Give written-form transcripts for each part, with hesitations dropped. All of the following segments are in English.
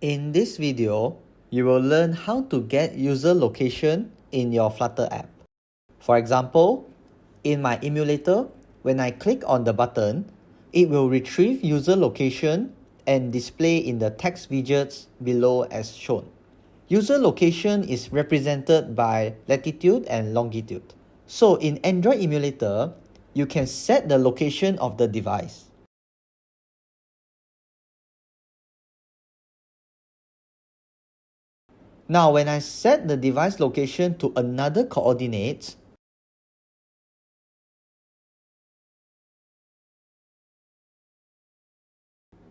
In this video, you will learn how to get user location in your Flutter app. For example, in my emulator, when I click on the button, it will retrieve user location and display in the text widgets below as shown. User location is represented by latitude and longitude. So in Android emulator, you can set the location of the device. Now when I set the device location to another coordinate,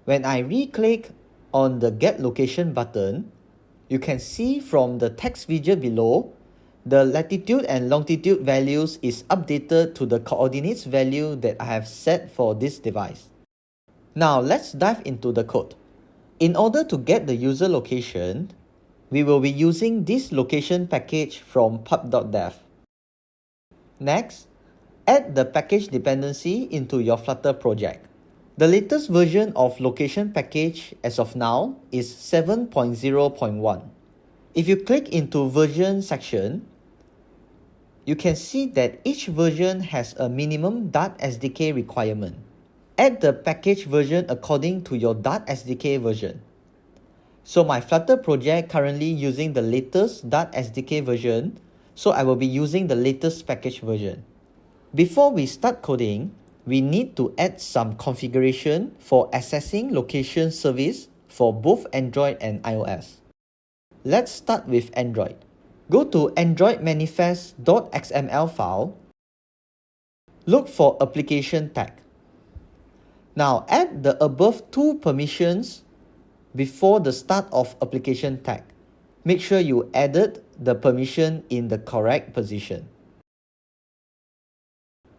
when I re-click on the Get Location button, you can see from the text widget below, the latitude and longitude values is updated to the coordinates value that I have set for this device. Now let's dive into the code. In order to get the user location, we will be using this location package from pub.dev. Next, add the package dependency into your Flutter project. The latest version of location package as of now is 7.0.1. If you click into version section, you can see that each version has a minimum Dart SDK requirement. Add the package version according to your Dart SDK version. So my Flutter project currently using the latest Dart SDK version, so I will be using the latest package version. Before we start coding, we need to add some configuration for accessing location service for both Android and iOS. Let's start with Android. Go to Android manifest.xml file. Look for application tag. Now add the above two permissions before the start of application tag. Make sure you added the permission in the correct position.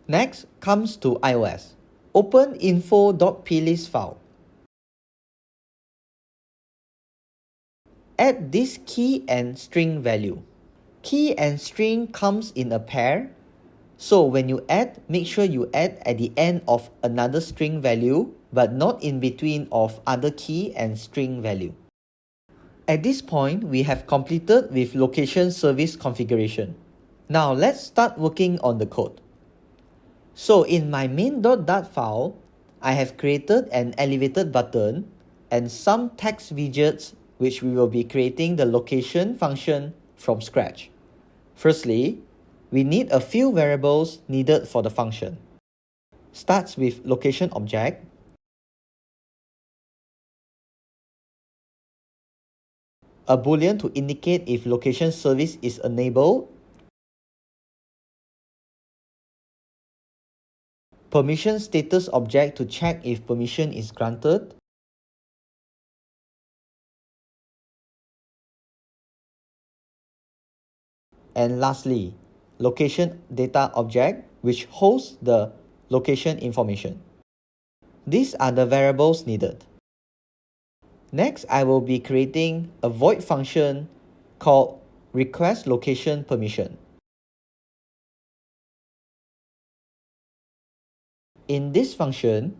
Next comes to iOS. Open info.plist file. Add this key and string value. Key and string comes in a pair, so when you add, make sure you add at the end of another string value, but not in between of other key and string value. At this point, we have completed with location service configuration. Now let's start working on the code. So in my main.dart file, I have created an elevated button and some text widgets which we will be creating the location function from scratch. Firstly, we need a few variables needed for the function. Starts with location object, a boolean to indicate if location service is enabled, permission status object to check if permission is granted, and lastly, location data object which holds the location information. These are the variables needed. Next, I will be creating a void function called request location permission. In this function,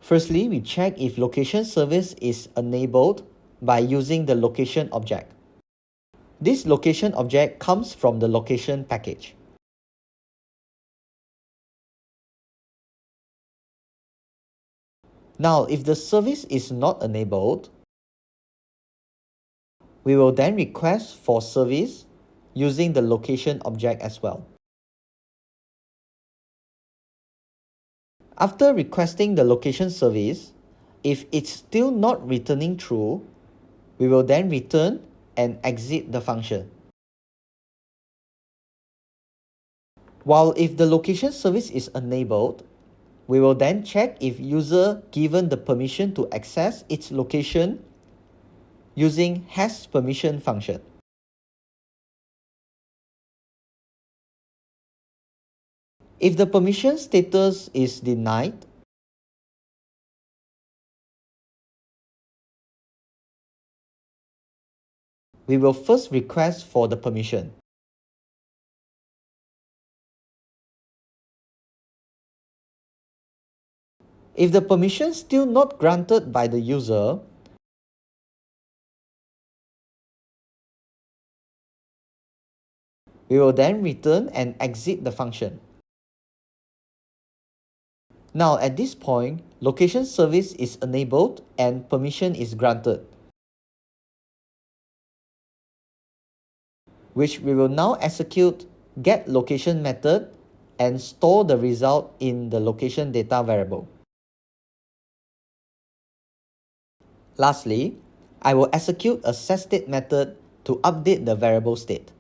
firstly, we check if location service is enabled by using the location object. This location object comes from the location package. Now, if the service is not enabled, we will then request for service using the location object as well. After requesting the location service, if it's still not returning true, we will then return and exit the function. While if the location service is enabled, we will then check if user given the permission to access its location using hasPermission function. If the permission status is denied, we will first request for the permission. If the permission still not granted by the user, We will then return and exit the function. Now at this point, location service is enabled and permission is granted, which we will now execute getLocation method and store the result in the location data variable. Lastly, I will execute a setState method to update the variable state.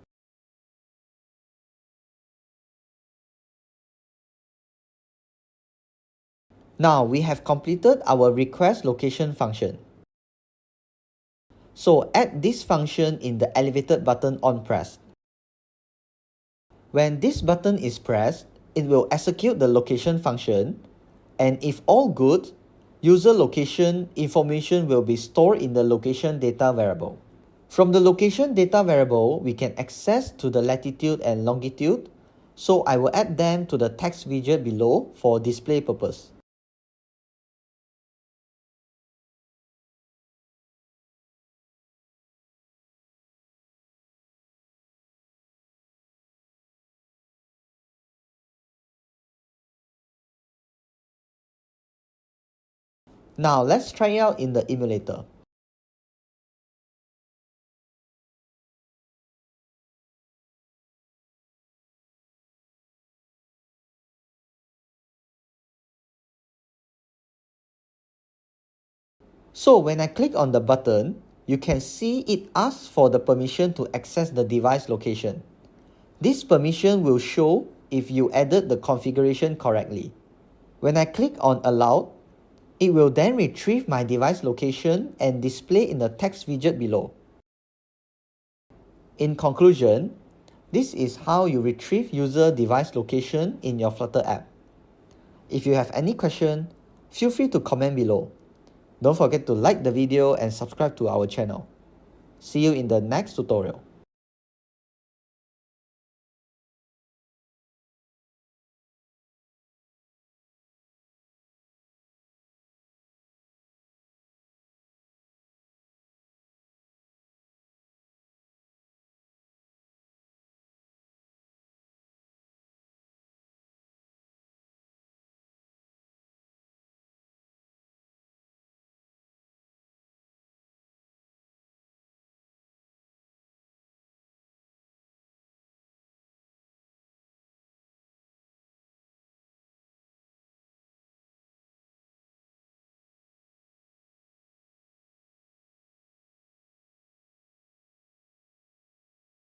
Now we have completed our request location function. So add this function in the elevated button on pressed. When this button is pressed, it will execute the location function, and if all good, user location information will be stored in the location data variable. From the location data variable, we can access to the latitude and longitude, so I will add them to the text widget below for display purpose. Now let's try it out in the emulator. So when I click on the button, you can see it asks for the permission to access the device location. This permission will show if you added the configuration correctly. When I click on Allow, it will then retrieve my device location and display in the text widget below. In conclusion, this is how you retrieve user device location in your Flutter app. If you have any question, feel free to comment below. Don't forget to like the video and subscribe to our channel. See you in the next tutorial.